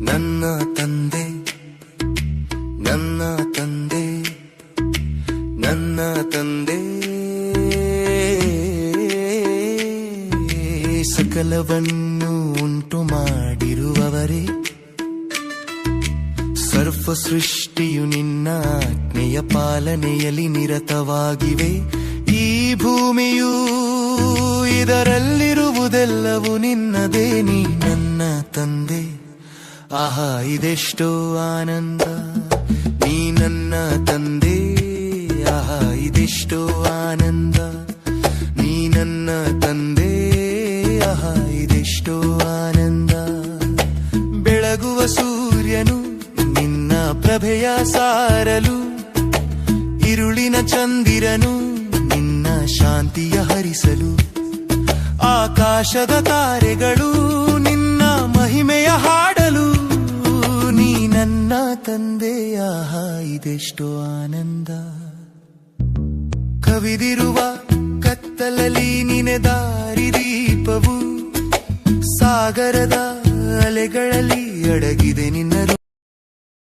ನನ್ನ ತಂದೆ ನನ್ನ ತಂದೆ ನನ್ನ ತಂದೆ ಸಕಲವನ್ನು ಉಂಟು ಮಾಡಿರುವವರೇ ಸರ್ವ ಸೃಷ್ಟಿಯು ನಿನ್ನ ಆಜ್ಞೆಯ ಪಾಲನೆಯಲ್ಲಿ ನಿರತವಾಗಿವೆ ಈ ಭೂಮಿಯು ಇದರಲ್ಲಿರುವುದೆಲ್ಲವೂ ನಿನ್ನದೇ ನೀ ನನ್ನ ತಂದೆ ಆಹಾ ಇದೆಷ್ಟೋ ಆನಂದ ನೀ ನನ್ನ ತಂದೆ ಆಹಾ ಇದೆಷ್ಟೋ ಆನಂದ ನೀ ನನ್ನ ತಂದೆ ಆಹಾ ಇದೆಷ್ಟೋ ಆನಂದ ಬೆಳಗುವ ಸೂರ್ಯನು ನಿನ್ನ ಪ್ರಭೆಯ ಸಾರಲು ಇರುಳಿನ ಚಂದಿರನು ನಿನ್ನ ಶಾಂತಿಯ ಹರಿಸಲು ಆಕಾಶದ ತಾರೆಗಳು ನಿನ್ನ ಮಹಿಮೆಯ ಹಾಡಲು ನೀ ನನ್ನ ತಂದೆ ಆಹಾ ಇದೆಷ್ಟೋ ಆನಂದ ಕವಿದಿರುವ ಕತ್ತಲಲ್ಲಿ ನಿನೆ ದಾರಿದೀಪವು ಸಾಗರದ ಅಲೆಗಳಲ್ಲಿ ಅಡಗಿದೆ ನಿನ್ನ